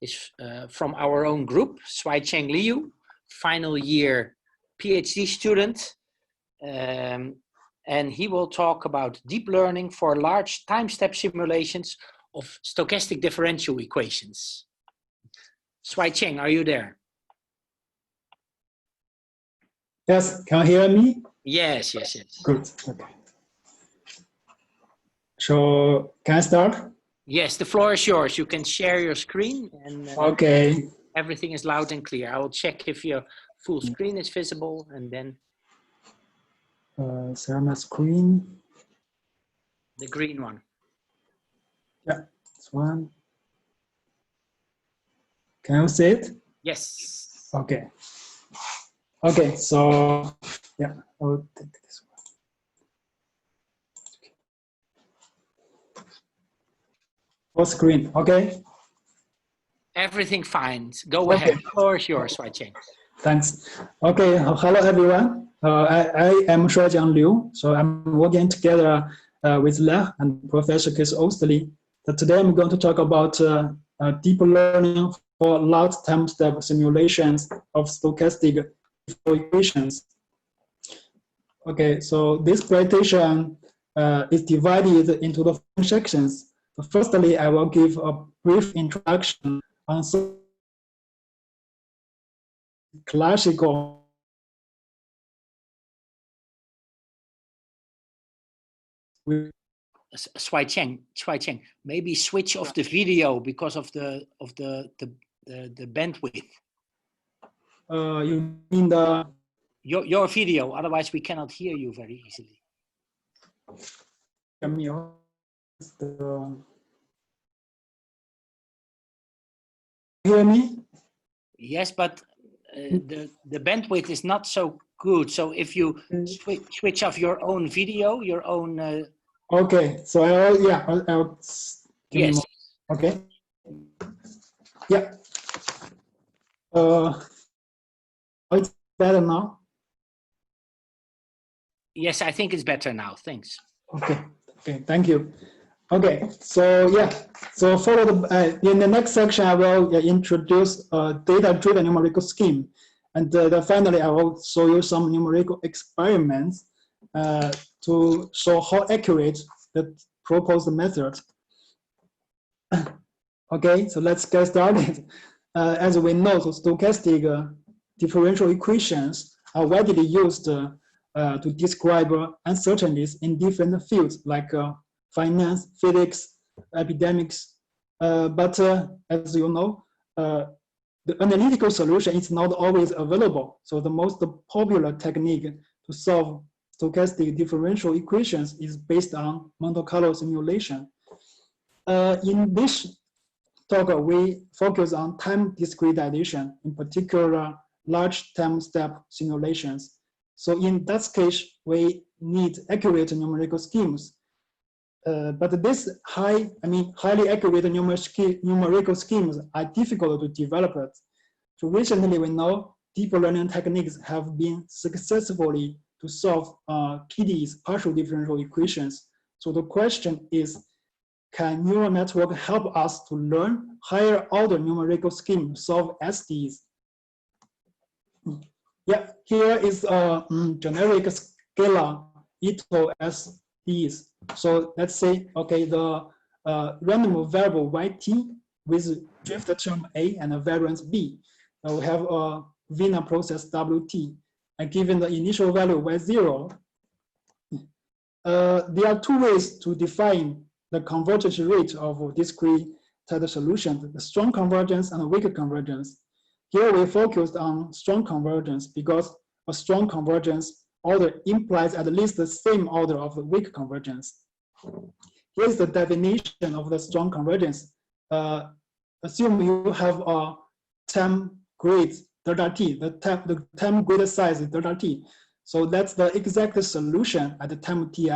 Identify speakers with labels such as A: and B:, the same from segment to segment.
A: is from our own group, Shuaiqiang Liu, final year PhD student. And he will talk about deep learning for large time-step simulations of stochastic differential equations. Shuaiqiang, are you there?
B: Yes, can you hear me?
A: Yes, yes, yes.
B: Good, okay. So, can I start?
A: Yes, the floor is yours. You can share your screen and
B: okay.
A: Everything is loud and clear. I will check if your full screen is visible and then
B: share my screen.
A: The green one.
B: Yeah, this one. Can you see it?
A: Yes.
B: Okay. Okay, so yeah, I will take this one. Full screen, okay?
A: Everything fine. Go ahead. The floor is yours, Shuaiqiang.
B: Thanks. Okay, hello everyone. I am Shuaiqiang Liu. So I'm working together with Le and Professor Kees Oosterlee. Today I'm going to talk about deep learning for large time-step simulations of stochastic equations. Okay, so this presentation is divided into the following sections. Firstly, I will give a brief introduction on classical
A: Shuaiqiang, maybe switch off the video because of the bandwidth.
B: You mean
A: your video? Otherwise, we cannot hear you very easily.
B: Hear me?
A: Yes, but the bandwidth is not so good. So if you switch off your own video, your own.
B: Okay, so I'll
A: yes.
B: Okay. Yeah. It's better now.
A: Yes, I think it's better now. Thanks.
B: Okay. Okay. Thank you. Okay. So yeah. So in the next section, I will introduce a data-driven numerical scheme, and finally, I will show you some numerical experiments to show how accurate the proposed method. Okay, so let's get started. As we know, so stochastic differential equations are widely used to describe uncertainties in different fields like finance, physics, epidemics. But as you know, the analytical solution is not always available. So the most popular technique to solve stochastic differential equations is based on Monte Carlo simulation. In this talk, we focus on time discretization, in particular, large time-step simulations. So in that case, we need accurate numerical schemes. But this highly accurate numerical schemes are difficult to develop. So recently, we know deep learning techniques have been successfully to solve PDE's partial differential equations. So the question is, can neural network help us to learn higher order numerical scheme to solve SDs? Yeah, here is a generic scalar equal SDs. So let's say, okay, the random variable YT with drift term A and a variance B. We have a Wiener process WT, and given the initial value Y0, there are two ways to define the convergence rate of discrete solutions, the strong convergence and weak convergence. Here we focused on strong convergence because a strong convergence order implies at least the same order of the weak convergence. Here's the definition of the strong convergence. Assume you have a time grid delta t, the time grid size is delta t. So that's the exact solution at the time ti,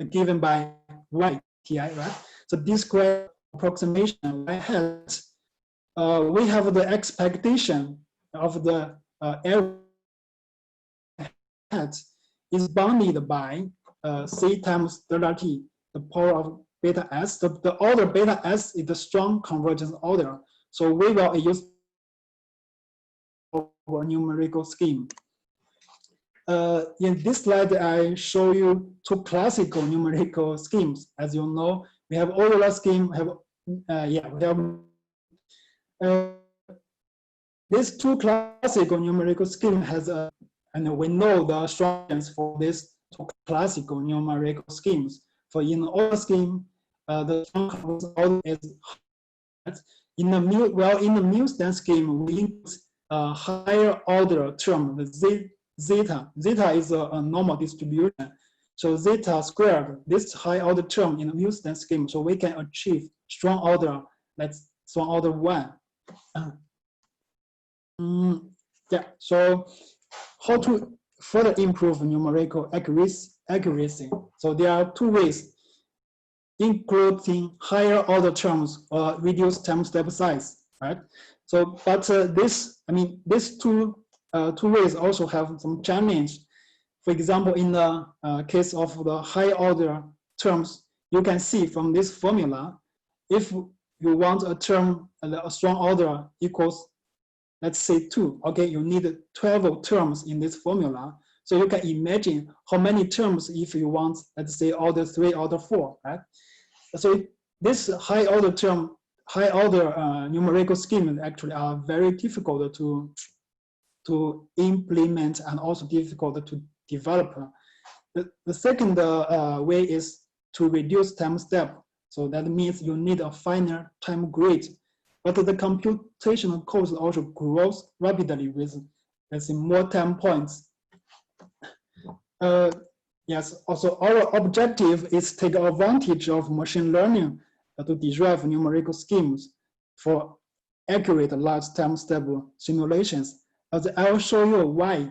B: given by y ti, right? So discrete approximation y hat, we have the expectation of the error hat is bounded by c times delta t, the power of beta s. The order beta s is the strong convergence order. So we will use a numerical scheme. In this slide, I show you two classical numerical schemes. As you know, we have Euler scheme. These two classical numerical scheme has and we know the strengths for these two classical numerical schemes. For in the Euler scheme, the strong order is in the Milstein scheme, we use a higher order term, the zeta. Zeta is a normal distribution. So zeta squared, this high order term in the Milstein scheme, so we can achieve strong order, that's strong order 1. Yeah, so how to further improve numerical accuracy? So there are two ways, including higher order terms or reduce time step size, right? So, but these two ways also have some challenge. For example, in the case of the high order terms, you can see from this formula, if you want a term, a strong order equals, let's say 2, okay, you need 12 terms in this formula. So you can imagine how many terms if you want, let's say order 3, order 4, right? So this high order numerical schemes actually are very difficult to implement and also difficult to develop. The second way is to reduce time step. So that means you need a finer time grid. But the computational cost also grows rapidly with, let's say, more time points. Yes, also our objective is to take advantage of machine learning to derive numerical schemes for accurate large time step simulations. As I will show you why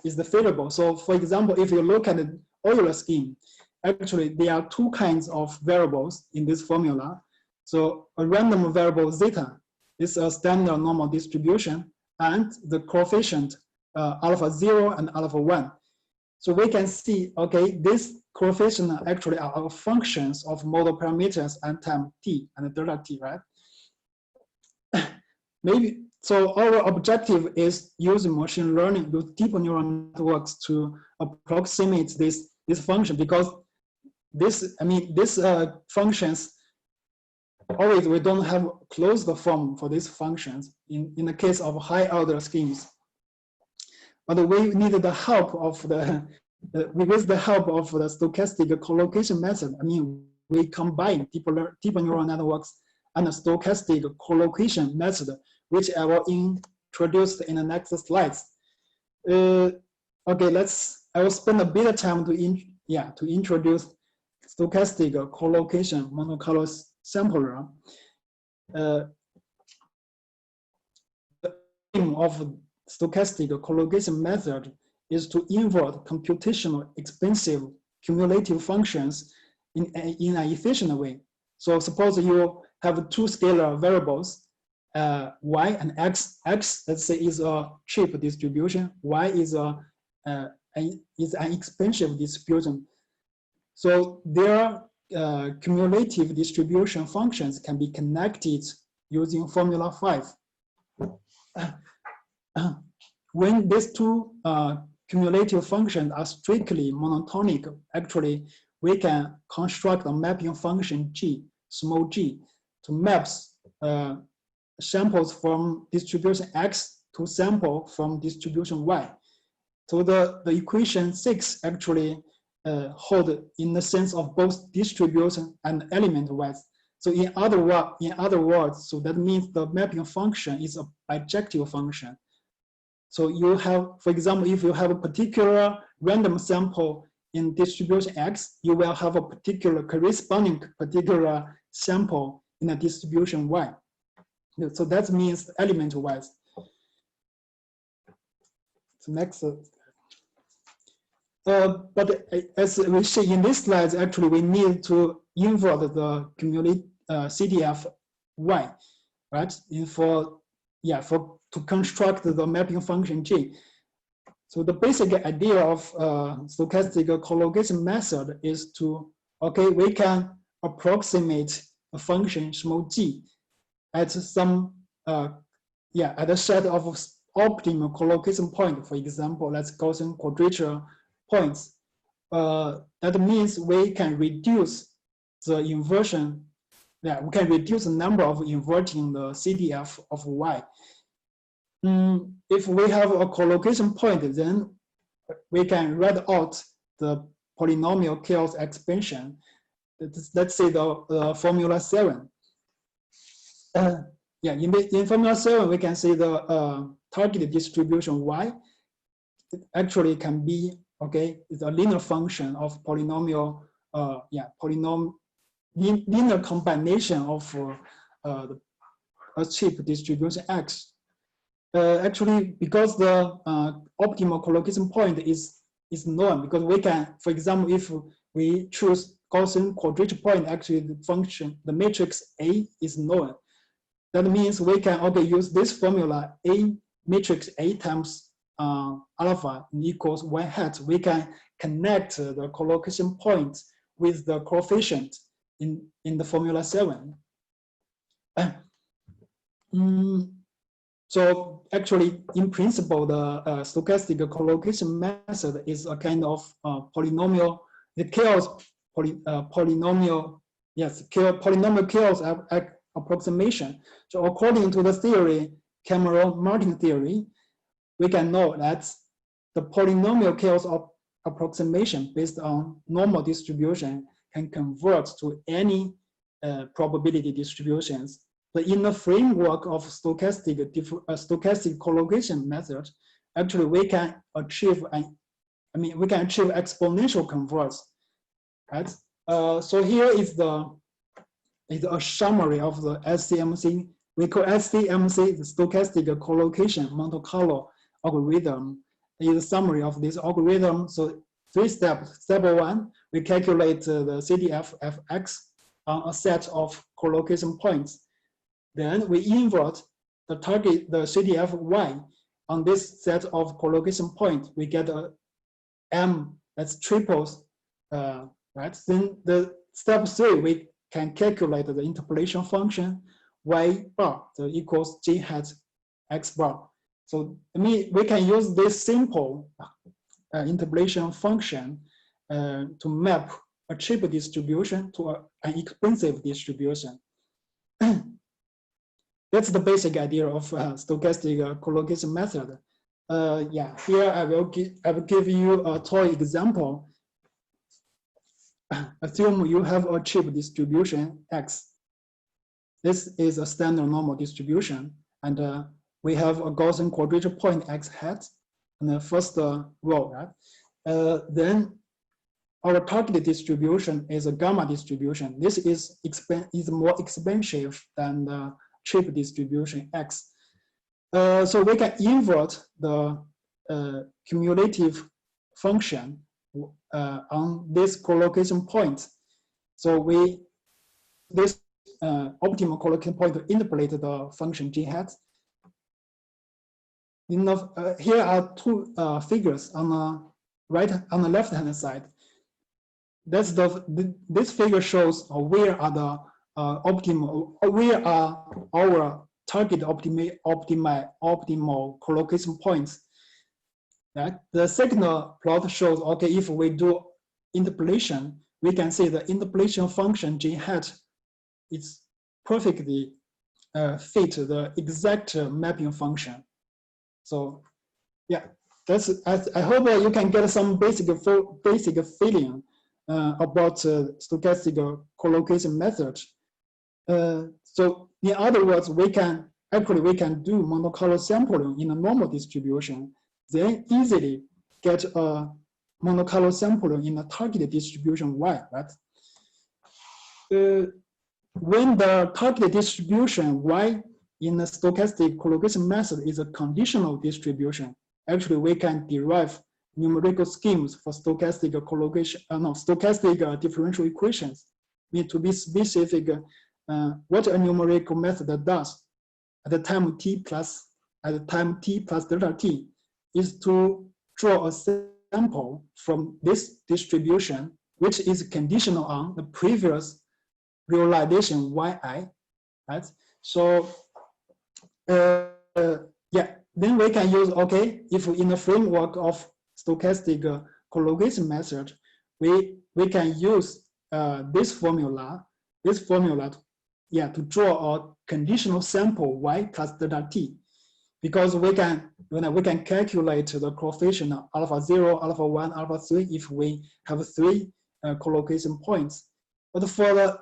B: is the feasible. So for example, if you look at the Euler scheme, actually there are two kinds of variables in this formula. So a random variable zeta is a standard normal distribution, and the coefficient alpha 0 and alpha 1. So we can see, okay, these coefficients actually are functions of model parameters and time t and delta t, right? Maybe, so our objective is using machine learning with deep neural networks to approximate this function, because these functions, always we don't have closed form for these functions in the case of high order schemes. But we need the help of with the help of the stochastic collocation method. I mean, we combine deep neural networks and the stochastic collocation method, which I will introduce in the next slides. Okay, I will spend a bit of time to introduce stochastic collocation monocolor sampler. The aim of stochastic collocation method is to invert computational expensive cumulative functions in an efficient way. So suppose you have two scalar variables, y and x. X, let's say, is a cheap distribution. Y is an expensive distribution. So their cumulative distribution functions can be connected using formula 5. When these two cumulative functions are strictly monotonic, actually we can construct a mapping function g, small g, to maps samples from distribution x to sample from distribution y. So the equation 6 actually hold in the sense of both distribution and element wise. So in other words, so that means the mapping function is a bijective function. So you have, for example, if you have a particular random sample in distribution x, you will have a particular corresponding particular sample in a distribution y. So that means element wise. So next. But as we see in this slide, actually we need to invert the cumulative CDF y, right? To construct the mapping function g. So the basic idea of stochastic collocation method is to, okay, we can approximate a function small g at some at a set of optimal collocation point, for example, let's Gaussian quadrature points. That means we can reduce the inversion. Yeah, we can reduce the number of inverting the CDF of Y. If we have a collocation point, then we can write out the polynomial chaos expansion. Let's say the formula 7. In formula 7, we can see the target distribution Y. It actually can be, it's a linear function of polynomial, linear combination of a cheap distribution X. Actually, because the optimal collocation point is known, because we can, for example, if we choose Gaussian quadrature point, actually the function, the matrix A is known. That means we can use this formula, A matrix A times alpha equals 1 hat. We can connect the collocation point with the coefficient in the formula 7. So actually, in principle, the stochastic collocation method is a kind of polynomial, the chaos polynomial chaos approximation. So according to the theory, Cameron-Martin theory, we can know that the polynomial chaos approximation based on normal distribution can convert to any probability distributions. But in the framework of stochastic collocation method, actually we can achieve exponential converts, right? So here is a summary of the SCMC. We call SCMC the stochastic collocation Monte Carlo algorithm. Is a summary of this algorithm. So 3 steps. Step 1, we calculate the CDF fx on a set of collocation points. Then we invert the target, the CDF y on this set of collocation points. We get a m that's triples, right? Then the step 3, we can calculate the interpolation function y bar equals j hat x bar. So we can use this simple interpolation function to map a cheap distribution to an expensive distribution. That's the basic idea of stochastic collocation method. Here I will give you a toy example. Assume you have a cheap distribution X. This is a standard normal distribution, and we have a Gaussian quadrature point X hat in the first row, right? Then our target distribution is a gamma distribution. This is more expensive than the cheap distribution X. So we can invert the cumulative function on this collocation point. So this optimal collocation point to interpolate the function g hat. Here are 2 figures on the left-hand side. That's this figure shows where are the where are our target optimal collocation points. Right? The second plot shows, if we do interpolation, we can see the interpolation function g hat is perfectly fit the exact mapping function. So that's, I hope you can get some basic feeling about stochastic collocation method. So in other words, we can do Monte Carlo sampling in a normal distribution, then easily get a Monte Carlo sampling in a target distribution Y, right? When the target distribution Y in the stochastic collocation method is a conditional distribution, actually we can derive numerical schemes for stochastic collocation, stochastic differential equations. To be specific, what a numerical method does at the time t plus delta t is to draw a sample from this distribution, which is conditional on the previous realization yi, right? So Yeah, then we can use, okay, if in the framework of stochastic collocation method, we can use this formula to draw a conditional sample y plus delta t, because we can calculate the coefficient alpha 0, alpha 1, alpha 3 if we have 3 collocation points. But for the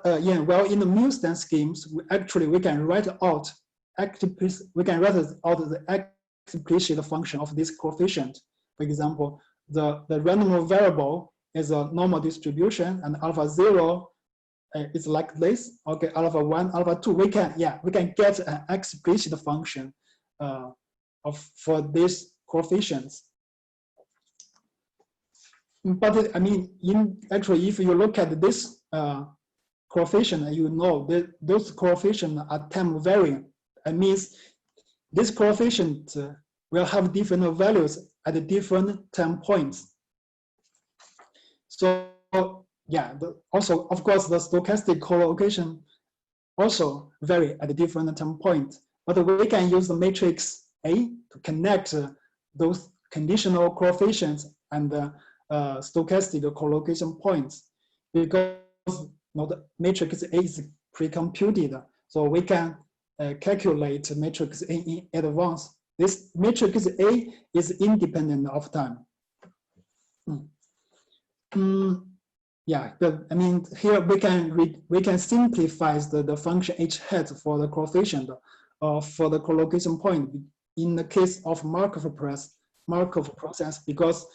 B: in the Milstein schemes, we can write out the explicit function of this coefficient. For example, the random variable is a normal distribution, and alpha 0 is like this. Okay, alpha 1, alpha 2. We can get an explicit function for these coefficients. But I mean, if you look at this coefficient, you know that those coefficients are time varying. It means this coefficient will have different values at different time points. So yeah, also of course the stochastic collocation also vary at different time points. But we can use the matrix A to connect those conditional coefficients and stochastic collocation points, because the matrix A is pre-computed, so we can calculate matrix A in advance. This matrix A is independent of time. Yeah, but I mean here we can simplify the function h hat for the coefficient for the collocation point in the case of Markov process, because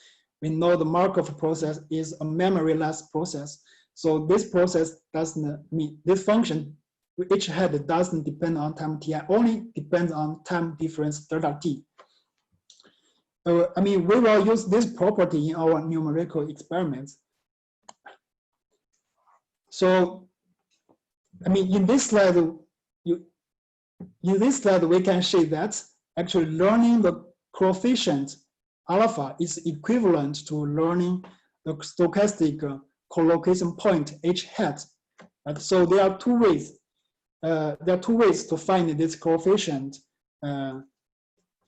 B: we know the Markov process is a memoryless process. So this process doesn't mean this function h hat doesn't depend on time ti, only depends on time difference delta t. I mean, we will use this property in our numerical experiments. So, I mean, in this slide, we can see that actually learning the coefficient alpha is equivalent to learning the stochastic collocation point h hat. And so there are two ways. To find this coefficient.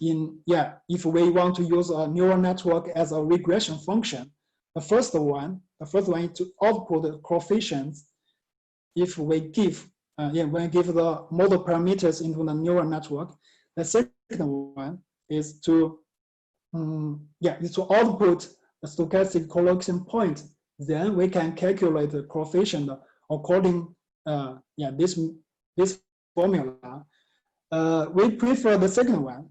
B: If we want to use a neural network as a regression function. The first one is to output the coefficients. If we give the model parameters into the neural network. The second one is to output the stochastic collocation point. Then we can calculate the coefficient according this formula. We prefer the second one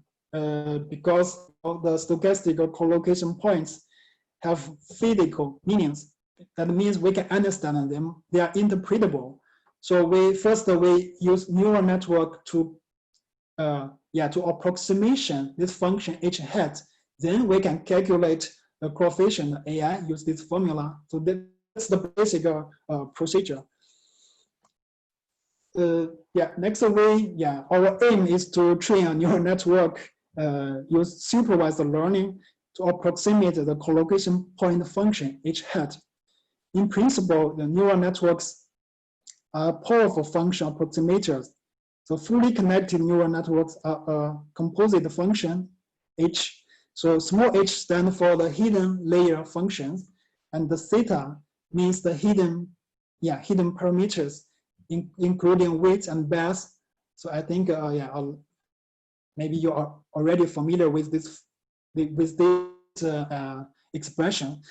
B: because of the stochastic collocation points have physical meanings. That means we can understand them. They are interpretable. So we use neural network to approximation this function h hat. Then we can calculate the coefficient AI, use this formula. So that's the basic procedure. Next way, our aim is to train a neural network, use supervised learning to approximate the collocation point function h hat. In principle, the neural networks are powerful function approximators. So fully connected neural networks are a composite function h. So small h stands for the hidden layer functions, and the theta means the hidden parameters, including weights and bias. So I think maybe you are already familiar with this expression.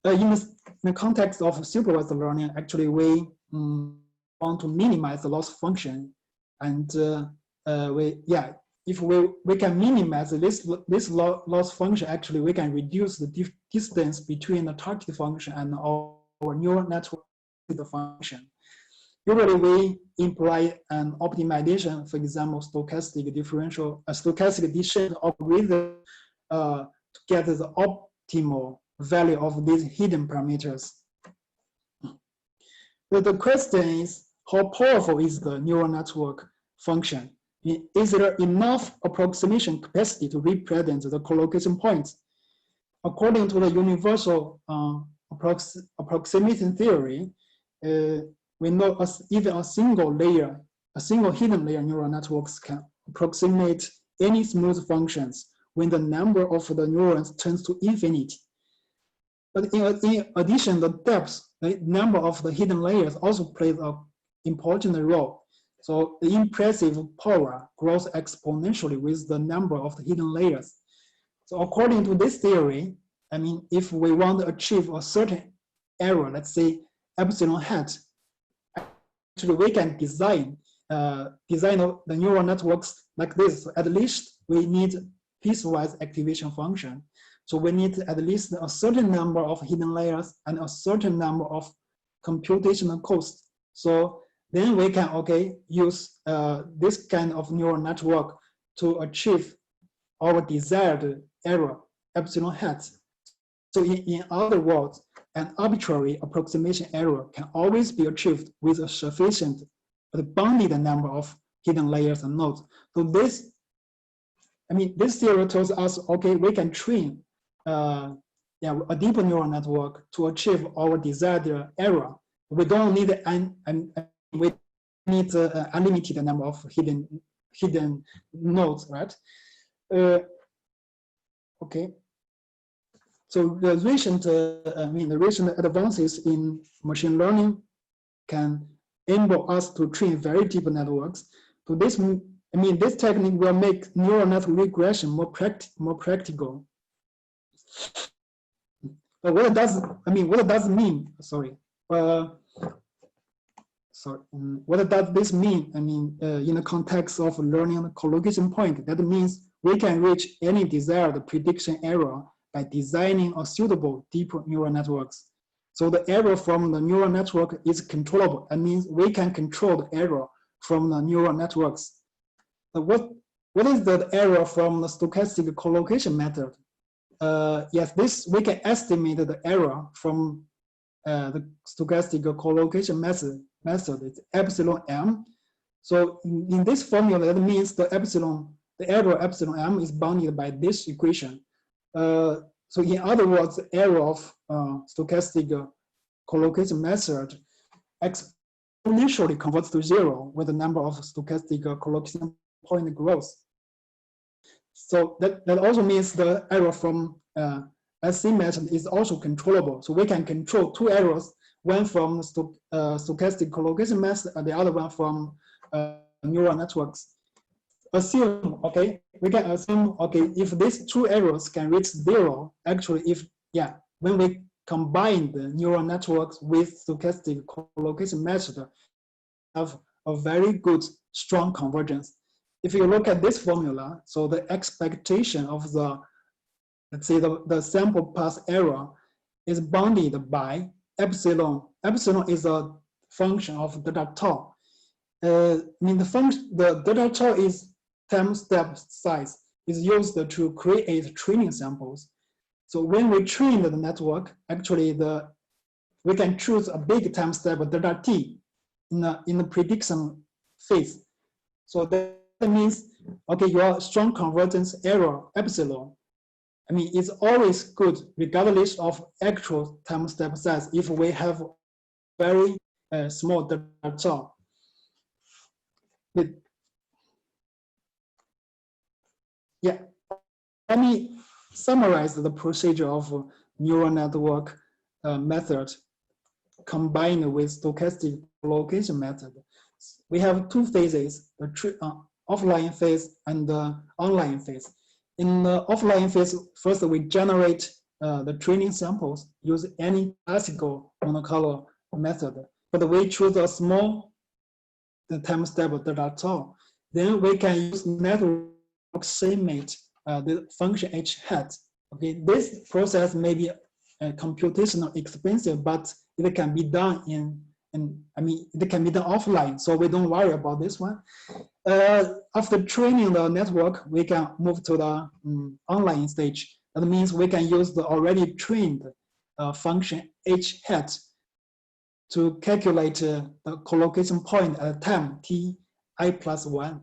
B: In the context of supervised learning, actually we want to minimize the loss function, and if we can minimize this loss function, actually we can reduce the distance between the target function and our neural network function. Usually we imply an optimization, for example, stochastic decision algorithm to get the optimal value of these hidden parameters. But the question is, how powerful is the neural network function? Is there enough approximation capacity to represent the collocation points? According to the universal approximation theory, we know even a single hidden layer neural networks can approximate any smooth functions when the number of the neurons tends to infinity. But in addition, the depth, the number of the hidden layers also plays an important role. So the impressive power grows exponentially with the number of the hidden layers. So according to this theory, I mean, if we want to achieve a certain error, let's say epsilon hat, actually we can design the neural networks like this. So at least we need piecewise activation function. So we need at least a certain number of hidden layers and a certain number of computational costs. So then we can use this kind of neural network to achieve our desired error, epsilon hat. So in other words, an arbitrary approximation error can always be achieved with a sufficient but bounded number of hidden layers and nodes. So this theory tells us, okay, we can train a deeper neural network to achieve our desired error. We don't need we need an unlimited number of hidden nodes, right? Okay. So the recent advances in machine learning can enable us to train very deep networks. So this technique will make neural network regression more practical. But what does it mean? What does this mean? In the context of learning the collocation point, that means we can reach any desired prediction error by designing a suitable deep neural networks. So the error from the neural network is controllable. That means we can control the error from the neural networks. So what is the error from the stochastic collocation method? Yes, we can estimate the error from the stochastic collocation method. It's epsilon m. So in this formula, that means the error epsilon m is bounded by this equation. So in other words, the error of stochastic collocation method exponentially converts to 0 when the number of stochastic collocation point grows. So that also means the error from SC method is also controllable. So we can control two errors, one from stochastic collocation method and the other one from neural networks. We can assume, if these two errors can reach 0, actually, when we combine the neural networks with stochastic collocation method, have a very good, strong convergence. If you look at this formula, so the expectation of the, let's say the sample path error is bounded by epsilon. Epsilon is a function of delta tau. The delta tau is time step size is used to create training samples. So when we train the network, actually we can choose a big time step delta t in the prediction phase. So that means, your strong convergence error epsilon, it's always good regardless of actual time step size if we have very small delta tau. Let me summarize the procedure of neural network method combined with stochastic collocation method. We have two phases, the offline phase and the online phase. In the offline phase, first we generate the training samples, use any classical monocolor method, but we choose a small time step delta tau. Then we can use network approximate the function h hat. This process may be computationally expensive, but it can be done it can be done offline, so we don't worry about this one. After training the network, we can move to the online stage. That means we can use the already trained function h hat to calculate the collocation point at time t I plus 1.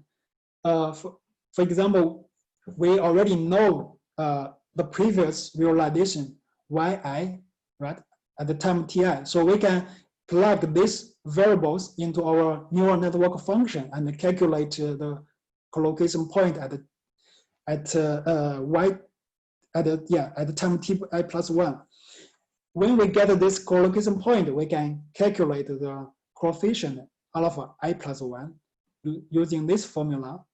B: For example, we already know the previous realization yi, right, at the time ti. So we can plug these variables into our neural network function and calculate the collocation point at the time t I plus 1. When we get this collocation point, we can calculate the coefficient alpha I plus 1 using this formula.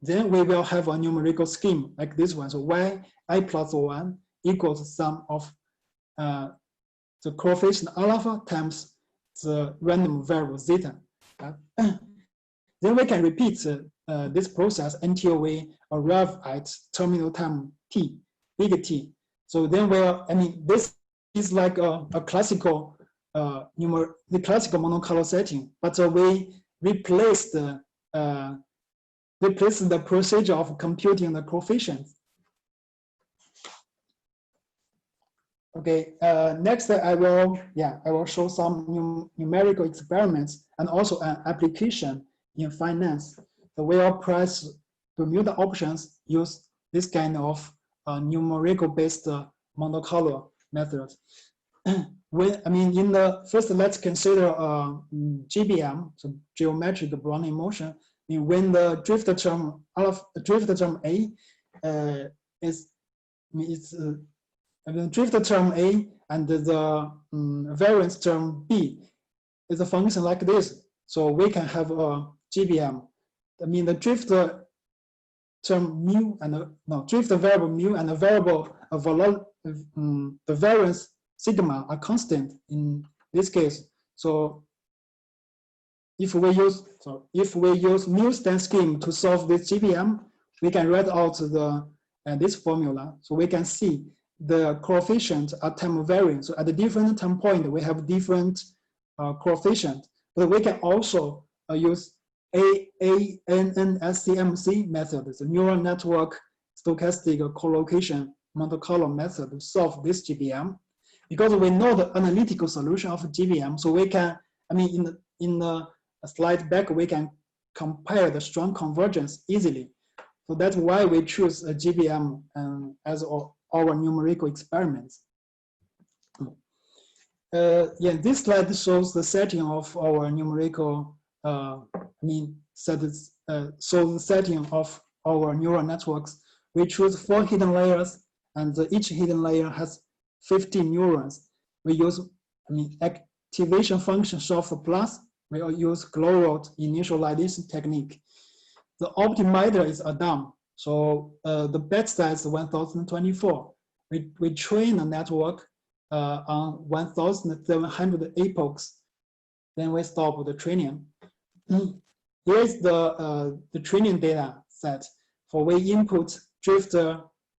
B: Then we will have a numerical scheme like this one. So y I plus 1 equals sum of the coefficient alpha times the random variable zeta. Then we can repeat this process until we arrive at terminal time t, big T. So then this is like a classical the classical monocolor setting, but we replace the procedure of computing the coefficients. Okay, next I will show some numerical experiments and also an application in finance. The well-priced Bermuda options use this kind of numerical based monocolor method. Let's consider GBM, so geometric Brownian motion. When the drift term A the drift term A and the variance term B is a function like this. So we can have a GBM. The drift term mu and drift variable mu and the variable the variance sigma are constant in this case. So if we use mu stand scheme to solve this GBM, we can write out this formula. So we can see the coefficients are time varying. So at the different time point, we have different coefficient. But we can also use ANN-SCMC method, the neural network stochastic collocation monocolor method to solve this GBM. Because we know the analytical solution of GBM, so we can, in the slide back, we can compare the strong convergence easily. So that's why we choose a GBM as our numerical experiments. This slide shows the setting of our numerical, shows the setting of our neural networks. We choose 4 hidden layers, and each hidden layer has 15 neurons. We use activation function solve for plus. We use Glorot initialization technique. The optimizer is Adam. So the bet size is 1024. We train a network on 1700 epochs. Then we stop the training. Here is the training data set. For we input drift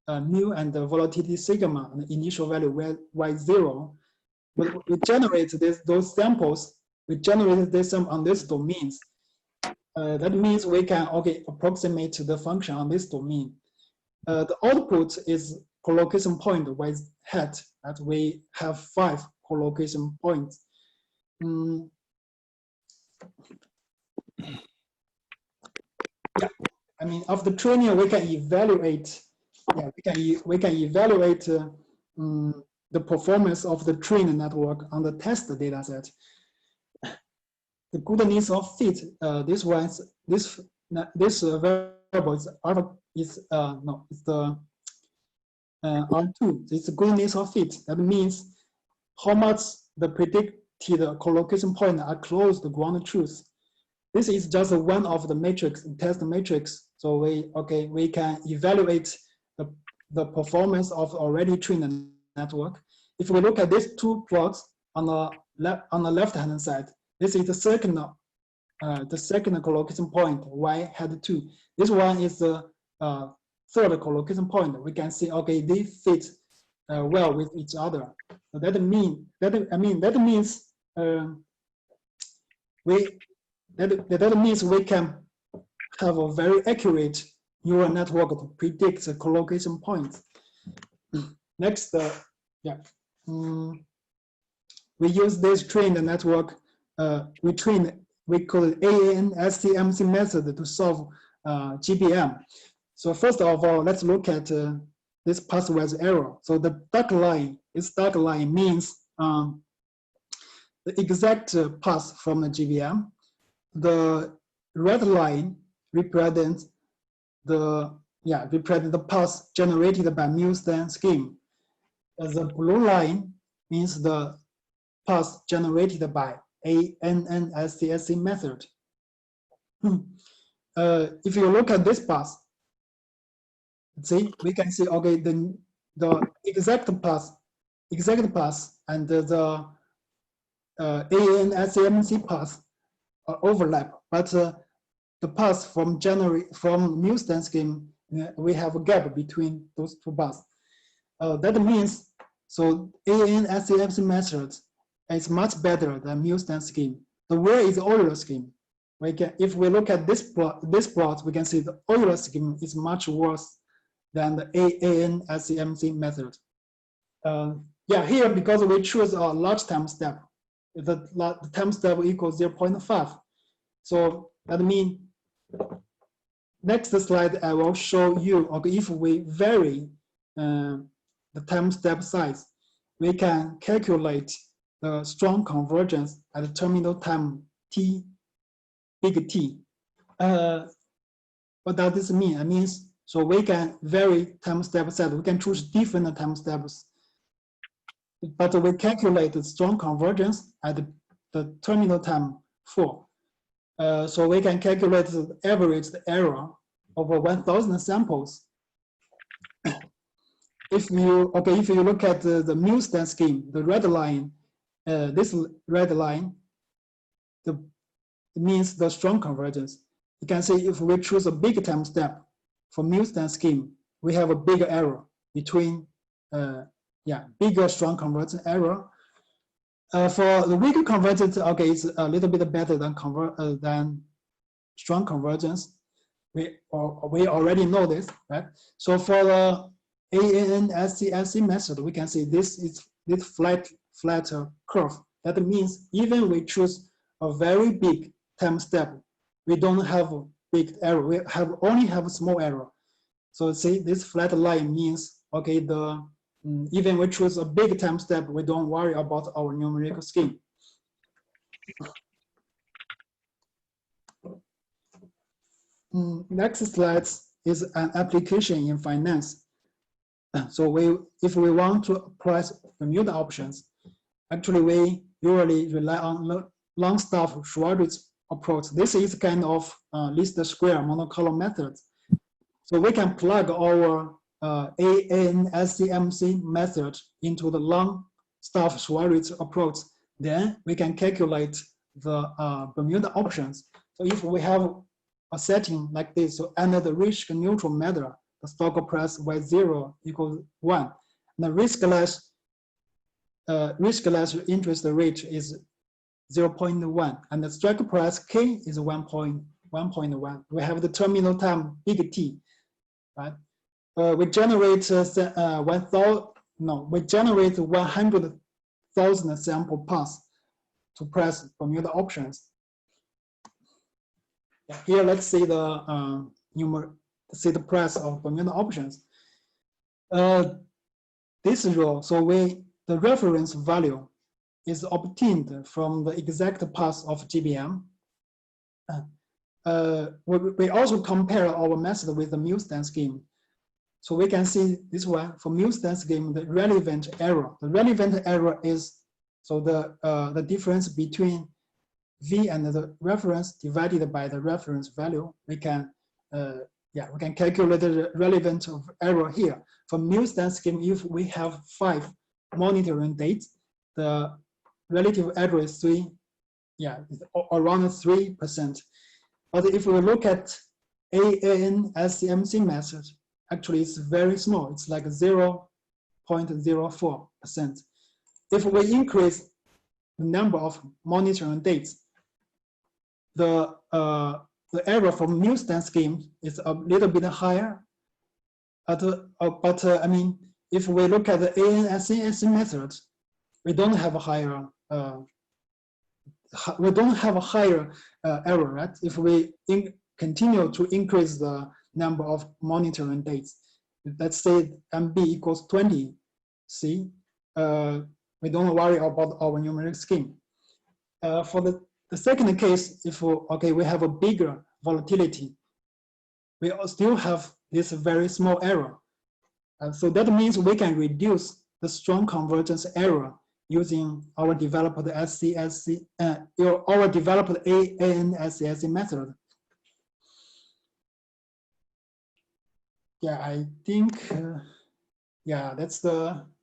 B: mu and the volatility sigma and the initial value y0. We generate those samples. We generated this on these domains. That means we can approximate the function on this domain. The output is collocation point with hat, that we have 5 collocation points. After training, we can evaluate. We can evaluate the performance of the trained network on the test data set. The goodness of fit. This variable is the R2. It's the goodness of fit. That means how much the predicted collocation points are close to ground truth. This is just one of the matrix, test matrix. So we can evaluate the performance of already trained network. If we look at these 2 plots on the left-hand side, this is the second collocation point, y hat 2. This one is the third collocation point. We can see they fit well with each other. So that means we can have a very accurate neural network to predict the collocation points. Next, we use this trained network. We call it ANN-SCMC method to solve GBM. So first of all, let's look at this pathwise error. So the dark line means the exact path from the GBM. The red line represent the path generated by Milstein scheme. The blue line means the path generated by ANN-SCMC method. If you look at this path, see, we can see, okay, the exact path and the ANN-SCMC path overlap, but the path from Milstein scheme, we have a gap between those two paths. That means, so ANN-SCMC method is much better than Milstein scheme. The where is Euler scheme? We can, if we look at this plot, we can see the Euler scheme is much worse than the ANN-SCMC method. Yeah, here, because we choose a large time step, the time step equals 0.5. So that means, next slide, I will show you, okay, if we vary the time step size, we can calculate the strong convergence at the terminal time t, big T. What does this mean? It means, so we can vary time step size. We can choose different time steps, but we calculate the strong convergence at the terminal time 4. So we can calculate the average error over 1,000 samples. If you look at the Milstein scheme, the red line, this red line, it means the strong convergence. You can see if we choose a big time step for Milstein scheme, we have a bigger error between, bigger strong convergence error. For the weaker convergence, okay, it's a little bit better than strong convergence. We already know this, right? So for the ANN-SCMC method, we can see this flatter curve. That means even we choose a very big time step, we don't have a big error. We only have a small error. So see, this flat line means, okay, even we choose a big time step, we don't worry about our numerical scheme. Next slide is an application in finance. So if we want to price Bermudan options, actually we usually rely on long-staff Shuaiqang approach. This is kind of least square monocolumn method. So we can plug our ANN-SCMC method into the long-staff Shuaiqang approach. Then we can calculate the Bermudan options. So if we have a setting like this, so under the risk neutral method, the stock price Y0 equals 1. The riskless interest rate is 0.1, and the strike price K is 1.1. We have the terminal time big T, right? We generate 100,000 sample paths to price Bermuda options. Here, let's see the price of Bermuda options. This row, so the reference value is obtained from the exact path of GBM. We also compare our method with the Milstein scheme. So we can see this one for Milstein scheme, the relevant error. The relevant error is so the difference between V and the reference divided by the reference value. We can calculate the relevant error here. For Milstein scheme, if we have 5 monitoring dates, the relative error is around 3%. But if we look at ANN-SCMC method, actually it's very small. It's like 0.04%. If we increase the number of monitoring dates, the error from Milstein scheme is a little bit higher. But I mean, if we look at the ANN-SCMC method, we don't have a higher error, right? If we continue to increase the number of monitoring dates, let's say MB equals 20, see, we don't worry about our numeric scheme. For the second case, if we have a bigger volatility, we still have this very small error. So that means we can reduce the strong convergence error using our developed SCSC, our developed ANN-SCMC method. Yeah, I think, yeah, that's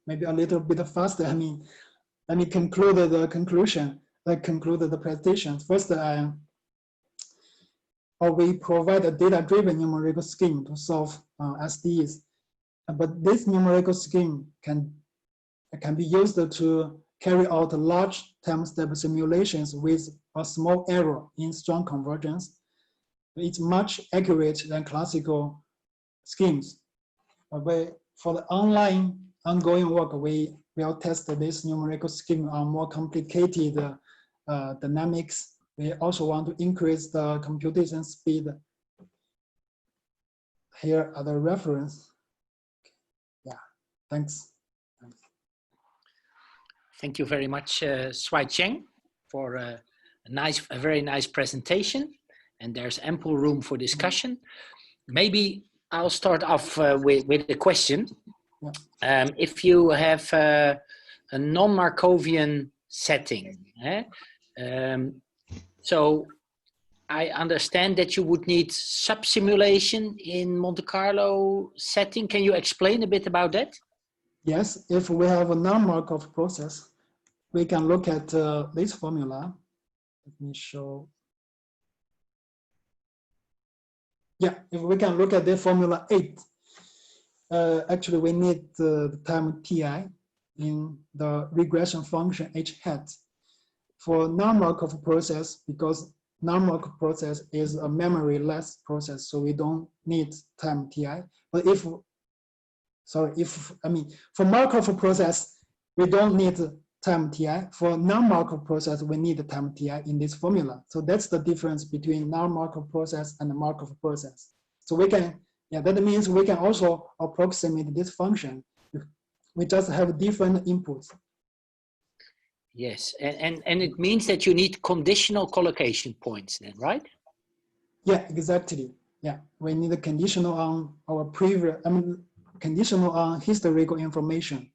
B: maybe a little bit faster. I mean, let me conclude the conclusion, conclude the presentation. First, we provide a data-driven numerical scheme to solve SDEs. But this numerical scheme can be used to carry out large time-step simulations with a small error in strong convergence. It's much accurate than classical schemes. But for the ongoing work, we will test this numerical scheme on more complicated dynamics. We also want to increase the computation speed. Here are the reference. Yeah, thanks.
A: Thank you very much, Shuaiqiang, for a very nice presentation. And there's ample room for discussion. Maybe I'll start off with a question. If you have a non-Markovian setting, so I understand that you would need sub-simulation in Monte Carlo setting. Can you explain a bit about that?
B: Yes, if we have a non-Markov process, we can look at this formula. Let me show. Yeah, if we can look at the formula 8, actually we need the time ti in the regression function h hat. For non-Markov process, because non-Markov process is a memory-less process, so we don't need time ti. But for Markov process, we don't need time ti. For non-Markov process, we need time ti in this formula. So that's the difference between non-Markov process and the Markov process. So we can, yeah, that means we can also approximate this function. We just have different inputs.
A: Yes, and it means that you need conditional collocation points then, right?
B: Yeah, exactly. Yeah, we need a conditional on our previous, conditional on historical information.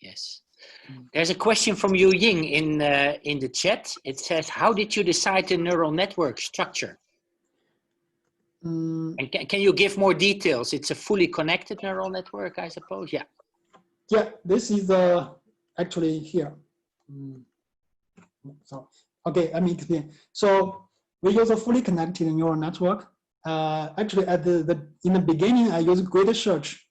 A: Yes. There's a question from Yu Ying in the chat. It says, how did you decide the neural network structure? And can you give more details? It's a fully connected neural network, I suppose. Yeah.
B: Yeah, this is actually here. So, okay, let me explain. So we use a fully connected neural network. Actually, in the beginning, I used grid search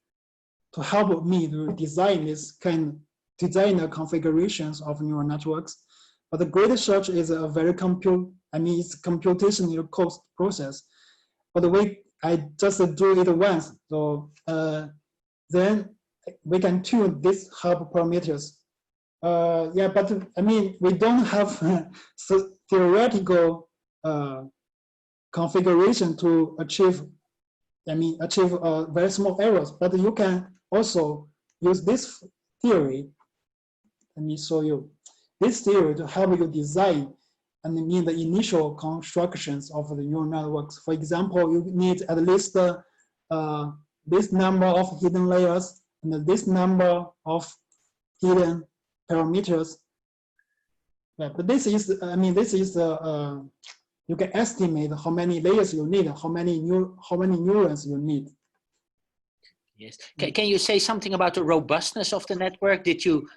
B: to help me to design the configurations of neural networks. But the grid search is a very it's computational cost process. But I just do it once. So then we can tune these hub parameters. Yeah, but we don't have theoretical configuration to achieve very small errors. But you can also use this theory. Let me show you this theory to help you design and mean the initial constructions of the neural networks. For example, you need at least this number of hidden layers and this number of hidden parameters. Yeah, but this is, you can estimate how many layers you need, how many neurons you need.
A: Yes. Can you say something about the robustness of the network? Did you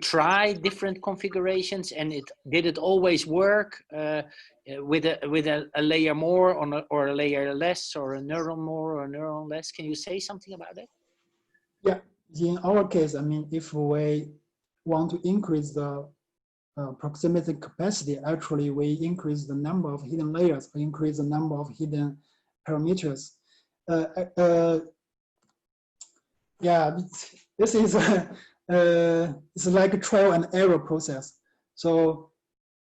A: try different configurations, and did it always work with a layer more or a layer less, or a neuron more or a neuron less? Can you say something about that?
B: Yeah, in our case, if we want to increase the proximity capacity, actually we increase the number of hidden layers, or increase the number of hidden parameters. Yeah, this is it's like a trial and error process. So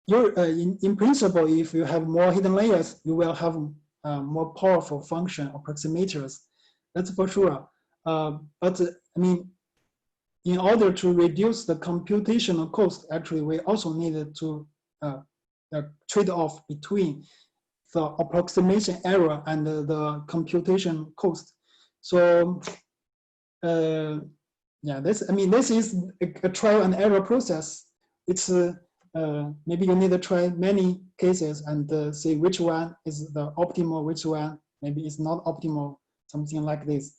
B: in principle, if you have more hidden layers, you will have more powerful function approximators. That's for sure. But in order to reduce the computational cost, actually, we also needed to trade off between the approximation error and the computation cost. So yeah, this is a trial and error process. It's maybe you need to try many cases and see which one is the optimal, which one maybe is not optimal, something like this.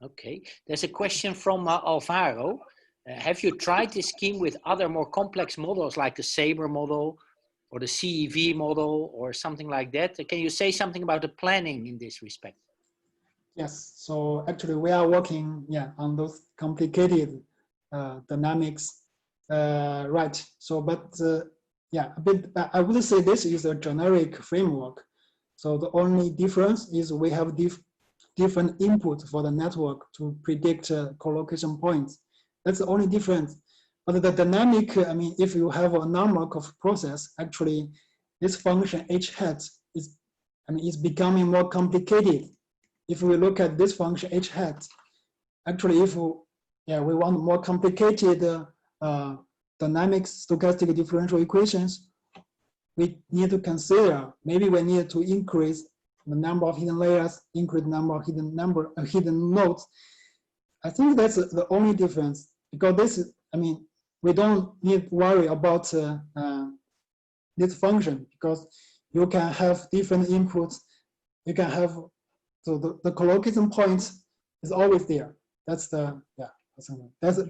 A: Okay, there's a question from Alvaro. Have you tried this scheme with other more complex models like the SABRE model or the CEV model or something like that? Can you say something about the planning in this respect?
B: Yes, so actually we are working on those complicated dynamics, right? So, but yeah, a bit, I would say this is a generic framework. So the only difference is we have different input for the network to predict collocation points. That's the only difference. But the dynamic, if you have a non-Markov process, actually this function h hat is becoming more complicated. If we look at this function h hat, actually if we want more complicated dynamic stochastic differential equations, we need to consider, maybe we need to increase the number of hidden layers, increase the number of hidden nodes. I think that's the only difference, because this is, we don't need to worry about this function, because you can have different inputs. You can have, so the collocation points is always there. That's the,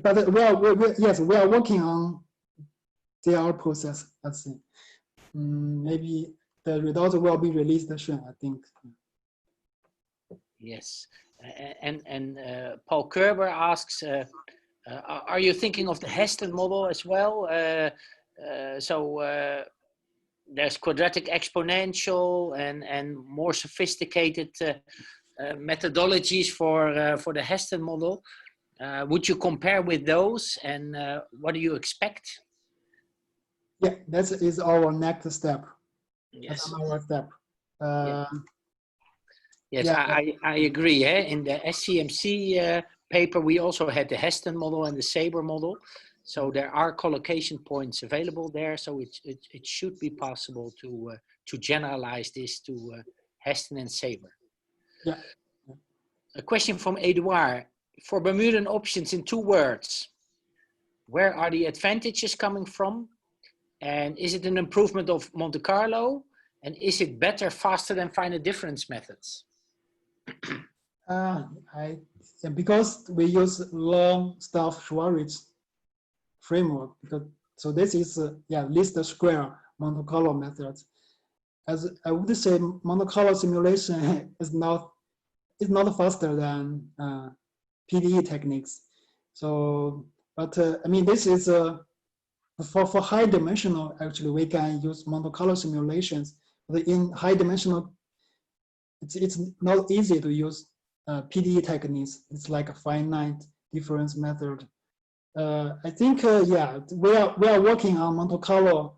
B: but we are working on their process. Let's see. Maybe the results will be released soon, I think.
A: Yes, and Paul Kerber asks, are you thinking of the Heston model as well? There's quadratic exponential and more sophisticated methodologies for the Heston model. Would you compare with those, and what do you expect?
B: Yeah, that is our next step.
A: Yes.
B: That's our step.
A: Yes, yeah. I agree. In the SCMC paper, we also had the Heston model and the SABRE model. So there are collocation points available there. So it should be possible to generalize this to Heston and SABRE.
B: Yeah.
A: A question from Edouard. For Bermudan options in 2 words, where are the advantages coming from? And is it an improvement of Monte Carlo? And is it better, faster than finite difference methods?
B: Because we use Long-Staff-Schwarzschild framework, so this is least square Monte Carlo method. As I would say, Monte Carlo simulation is not faster than PDE techniques. So, but this is for high dimensional. Actually, we can use Monte Carlo simulations. But in high dimensional, it's not easy to use PDE techniques. It's like a finite difference method. I think we are working on Monte Carlo